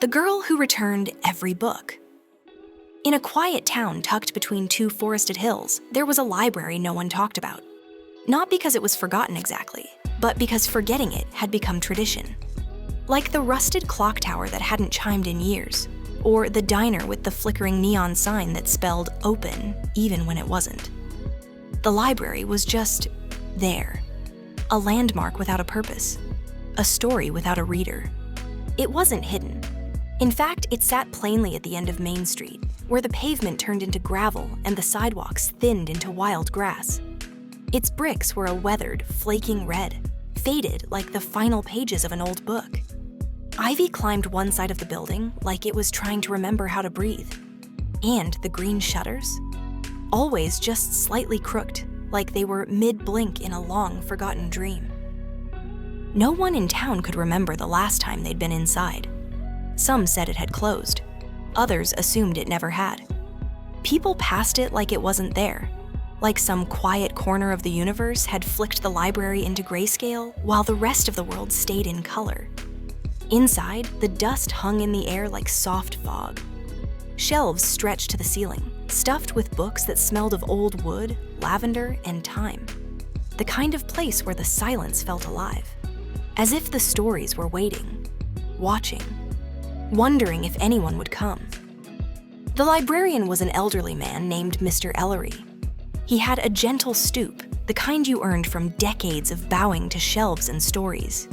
The girl who returned every book. In a quiet town tucked between two forested hills, there was a library no one talked about. Not because it was forgotten exactly, but because forgetting it had become tradition. Like the rusted clock tower that hadn't chimed in years, or the diner with the flickering neon sign that spelled open even when it wasn't. The library was just there, a landmark without a purpose, a story without a reader. It wasn't hidden. In fact, it sat plainly at the end of Main Street, where the pavement turned into gravel and the sidewalks thinned into wild grass. Its bricks were a weathered, flaking red, faded like the final pages of an old book. Ivy climbed one side of the building like it was trying to remember how to breathe. And the green shutters? Always just slightly crooked, like they were mid-blink in a long, forgotten dream. No one in town could remember the last time they'd been inside. Some said it had closed. Others assumed it never had. People passed it like it wasn't there, like some quiet corner of the universe had flicked the library into grayscale while the rest of the world stayed in color. Inside, the dust hung in the air like soft fog. Shelves stretched to the ceiling, stuffed with books that smelled of old wood, lavender, and time. The kind of place where the silence felt alive, as if the stories were waiting, watching, wondering if anyone would come. The librarian was an elderly man named Mr. Ellery. He had a gentle stoop, the kind you earned from decades of bowing to shelves and stories.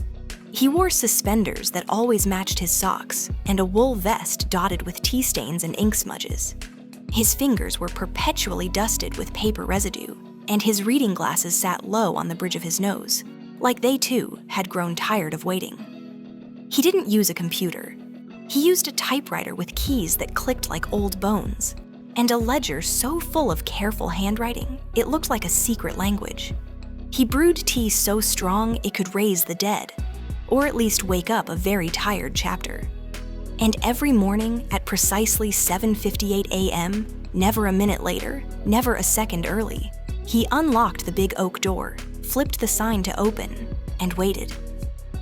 He wore suspenders that always matched his socks and a wool vest dotted with tea stains and ink smudges. His fingers were perpetually dusted with paper residue, and his reading glasses sat low on the bridge of his nose, like they too had grown tired of waiting. He didn't use a computer. He used a typewriter with keys that clicked like old bones, and a ledger so full of careful handwriting it looked like a secret language. He brewed tea so strong it could raise the dead, or at least wake up a very tired chapter. And every morning at precisely 7:58 a.m., never a minute later, never a second early, he unlocked the big oak door, flipped the sign to open, and waited.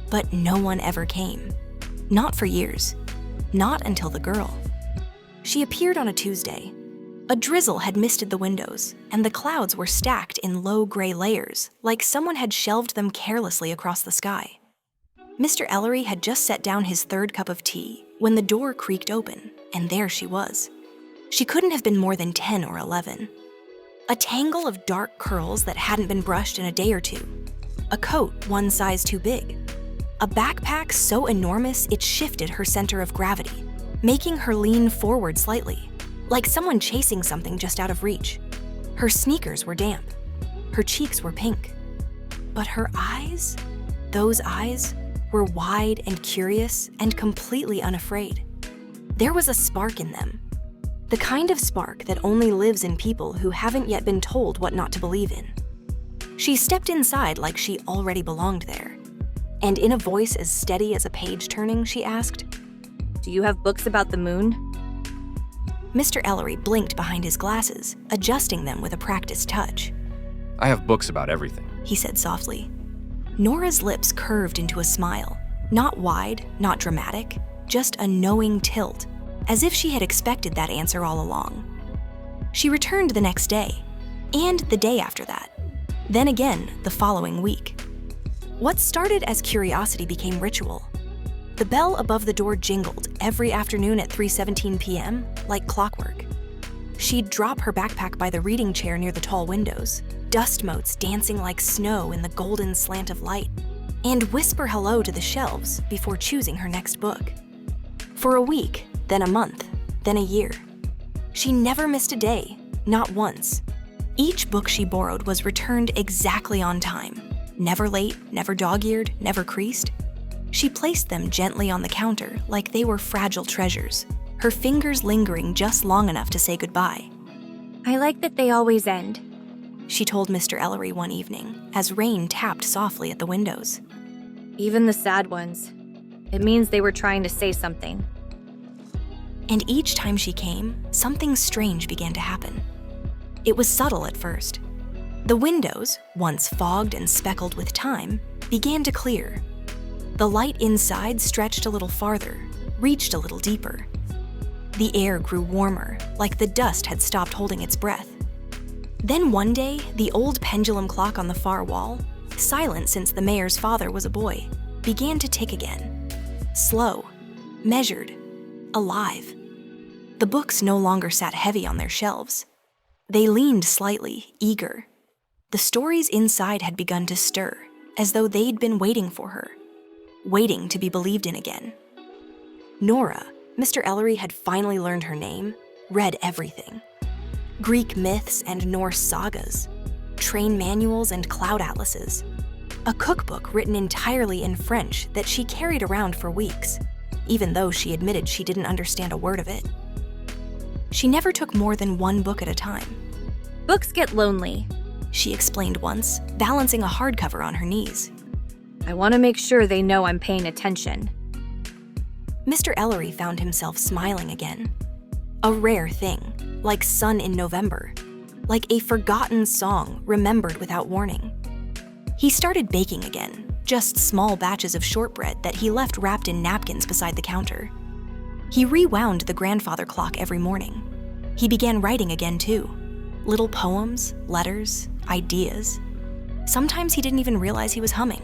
But no one ever came. Not for years. Not until the girl. She appeared on a Tuesday. A drizzle had misted the windows, and the clouds were stacked in low gray layers, like someone had shelved them carelessly across the sky. Mr. Ellery had just set down his third cup of tea when the door creaked open, and there she was. She couldn't have been more than 10 or 11. A tangle of dark curls that hadn't been brushed in a day or two. A coat one size too big. A backpack so enormous it shifted her center of gravity, making her lean forward slightly, like someone chasing something just out of reach. Her sneakers were damp. Her cheeks were pink. But her eyes? Those eyes were wide and curious and completely unafraid. There was a spark in them. The kind of spark that only lives in people who haven't yet been told what not to believe in. She stepped inside like she already belonged there. And in a voice as steady as a page turning, she asked, "Do you have books about the moon?" Mr. Ellery blinked behind his glasses, adjusting them with a practiced touch. "I have books about everything," he said softly. Norah's lips curved into a smile, not wide, not dramatic, just a knowing tilt, as if she had expected that answer all along. She returned the next day, and the day after that, then again the following week. What started as curiosity became ritual. The bell above the door jingled every afternoon at 3:17 p.m. like clockwork. She'd drop her backpack by the reading chair near the tall windows, dust motes dancing like snow in the golden slant of light, and whisper hello to the shelves before choosing her next book. For a week, then a month, then a year. She never missed a day, not once. Each book she borrowed was returned exactly on time. Never late, never dog-eared, never creased. She placed them gently on the counter like they were fragile treasures, her fingers lingering just long enough to say goodbye. "I like that they always end," she told Mr. Ellery one evening as rain tapped softly at the windows. "Even the sad ones. It means they were trying to say something." And each time she came, something strange began to happen. It was subtle at first. The windows, once fogged and speckled with time, began to clear. The light inside stretched a little farther, reached a little deeper. The air grew warmer, like the dust had stopped holding its breath. Then one day, the old pendulum clock on the far wall, silent since the mayor's father was a boy, began to tick again. Slow, measured, alive. The books no longer sat heavy on their shelves. They leaned slightly, eager. The stories inside had begun to stir, as though they'd been waiting for her, waiting to be believed in again. Norah, Mr. Ellery had finally learned her name, read everything. Greek myths and Norse sagas, train manuals and cloud atlases, a cookbook written entirely in French that she carried around for weeks, even though she admitted she didn't understand a word of it. She never took more than one book at a time. Books get lonely. She explained once, balancing a hardcover on her knees. I want to make sure they know I'm paying attention. Mr. Ellery found himself smiling again. A rare thing, like sun in November, like a forgotten song remembered without warning. He started baking again, just small batches of shortbread that he left wrapped in napkins beside the counter. He rewound the grandfather clock every morning. He began writing again too. Little poems, letters, ideas. Sometimes he didn't even realize he was humming.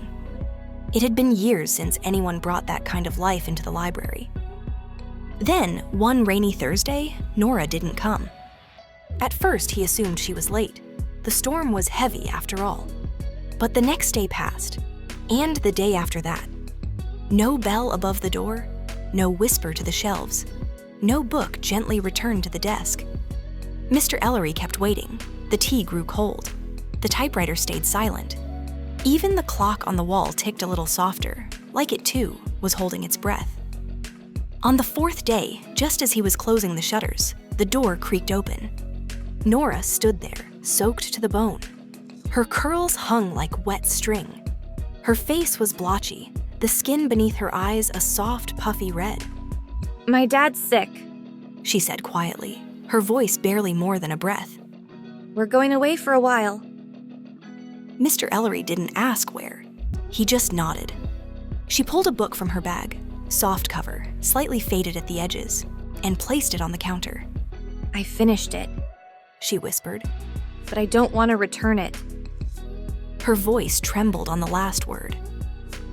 It had been years since anyone brought that kind of life into the library. Then, one rainy Thursday, Norah didn't come. At first, he assumed she was late. The storm was heavy after all. But the next day passed, and the day after that. No bell above the door, no whisper to the shelves, no book gently returned to the desk. Mr. Ellery kept waiting. The tea grew cold. The typewriter stayed silent. Even the clock on the wall ticked a little softer, like it too was holding its breath. On the fourth day, just as he was closing the shutters, the door creaked open. Norah stood there, soaked to the bone. Her curls hung like wet string. Her face was blotchy, the skin beneath her eyes a soft, puffy red. My dad's sick. She said quietly, her voice barely more than a breath. We're going away for a while. Mr. Ellery didn't ask where. He just nodded. She pulled a book from her bag, soft cover, slightly faded at the edges, and placed it on the counter. I finished it, she whispered. but I don't want to return it. Her voice trembled on the last word.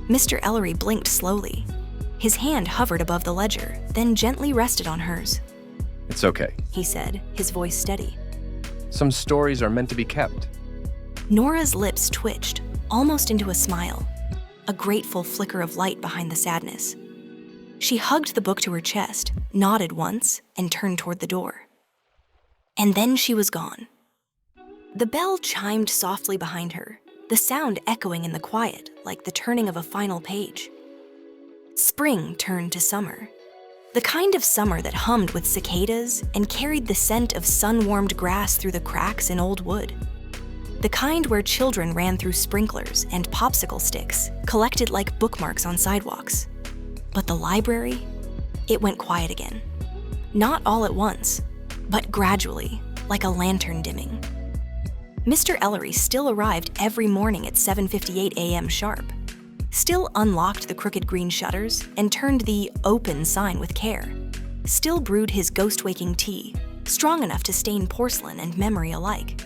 Mr. Ellery blinked slowly. His hand hovered above the ledger, then gently rested on hers. It's okay. He said, his voice steady. Some stories are meant to be kept. Norah's lips twitched, almost into a smile, a grateful flicker of light behind the sadness. She hugged the book to her chest, nodded once, and turned toward the door. And then she was gone. The bell chimed softly behind her, the sound echoing in the quiet like the turning of a final page. Spring turned to summer, the kind of summer that hummed with cicadas and carried the scent of sun-warmed grass through the cracks in old wood. The kind where children ran through sprinklers and popsicle sticks, collected like bookmarks on sidewalks. But the library, it went quiet again. Not all at once, but gradually, like a lantern dimming. Mr. Ellery still arrived every morning at 7:58 a.m. sharp, still unlocked the crooked green shutters and turned the open sign with care, still brewed his ghost-waking tea, strong enough to stain porcelain and memory alike.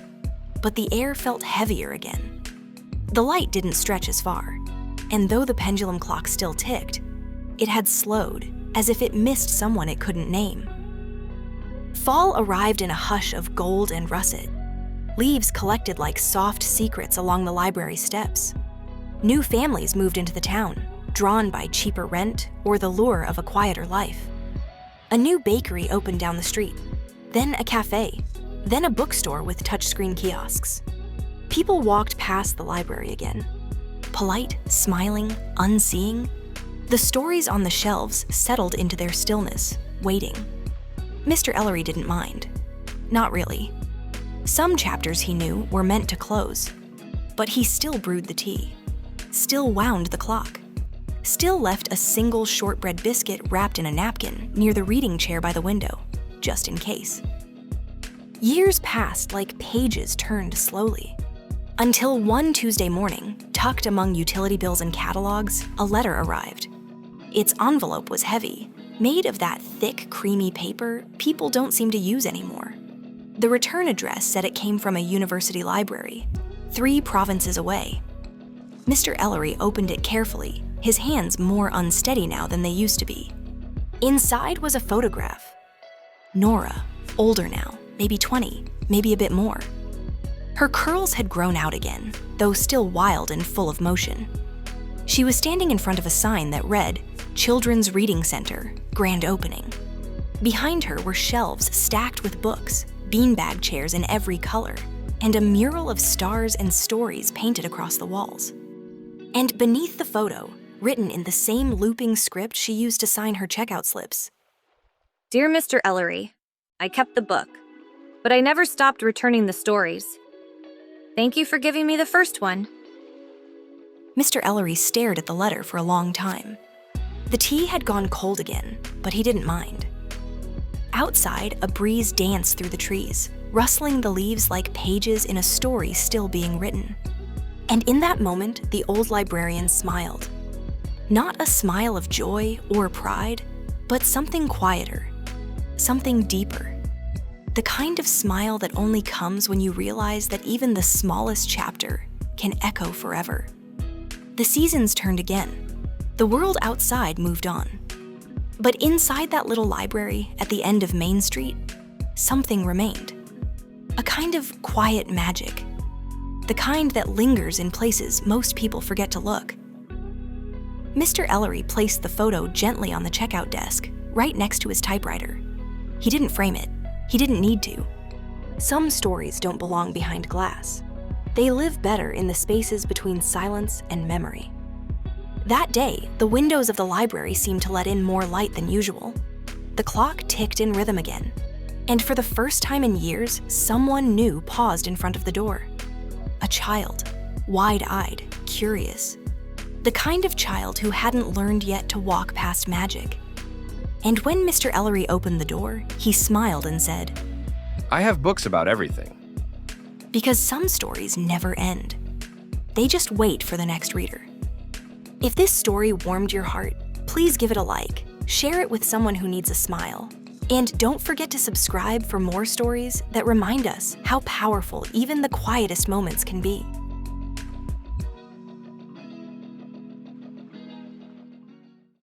But the air felt heavier again. The light didn't stretch as far, and though the pendulum clock still ticked, it had slowed, as if it missed someone it couldn't name. Fall arrived in a hush of gold and russet. Leaves collected like soft secrets along the library steps. New families moved into the town, drawn by cheaper rent or the lure of a quieter life. A new bakery opened down the street, then a cafe, then a bookstore with touchscreen kiosks. People walked past the library again. Polite, smiling, unseeing. The stories on the shelves settled into their stillness, waiting. Mr. Ellery didn't mind. Not really. Some chapters he knew were meant to close, but he still brewed the tea, still wound the clock, still left a single shortbread biscuit wrapped in a napkin near the reading chair by the window, just in case. Years passed like pages turned slowly, until one Tuesday morning, tucked among utility bills and catalogs, a letter arrived. Its envelope was heavy, made of that thick, creamy paper people don't seem to use anymore. The return address said it came from a university library, 3 provinces away. Mr. Ellery opened it carefully, his hands more unsteady now than they used to be. Inside was a photograph. Norah, older now, maybe 20, maybe a bit more. Her curls had grown out again, though still wild and full of motion. She was standing in front of a sign that read, Children's Reading Center, Grand Opening. Behind her were shelves stacked with books, beanbag chairs in every color, and a mural of stars and stories painted across the walls. And beneath the photo, written in the same looping script she used to sign her checkout slips. Dear Mr. Ellery, I kept the book, but I never stopped returning the stories. Thank you for giving me the first one. Mr. Ellery stared at the letter for a long time. The tea had gone cold again, but he didn't mind. Outside, a breeze danced through the trees, rustling the leaves like pages in a story still being written. And in that moment, the old librarian smiled. Not a smile of joy or pride, but something quieter, something deeper. The kind of smile that only comes when you realize that even the smallest chapter can echo forever. The seasons turned again. The world outside moved on. But inside that little library at the end of Main Street, something remained. A kind of quiet magic. The kind that lingers in places most people forget to look. Mr. Ellery placed the photo gently on the checkout desk, right next to his typewriter. He didn't frame it. He didn't need to. Some stories don't belong behind glass. They live better in the spaces between silence and memory. That day, the windows of the library seemed to let in more light than usual. The clock ticked in rhythm again. And for the first time in years, someone new paused in front of the door. A child, wide-eyed, curious. The kind of child who hadn't learned yet to walk past magic. And when Mr. Ellery opened the door, he smiled and said, I have books about everything. Because some stories never end. They just wait for the next reader. If this story warmed your heart, please give it a like, share it with someone who needs a smile, and don't forget to subscribe for more stories that remind us how powerful even the quietest moments can be.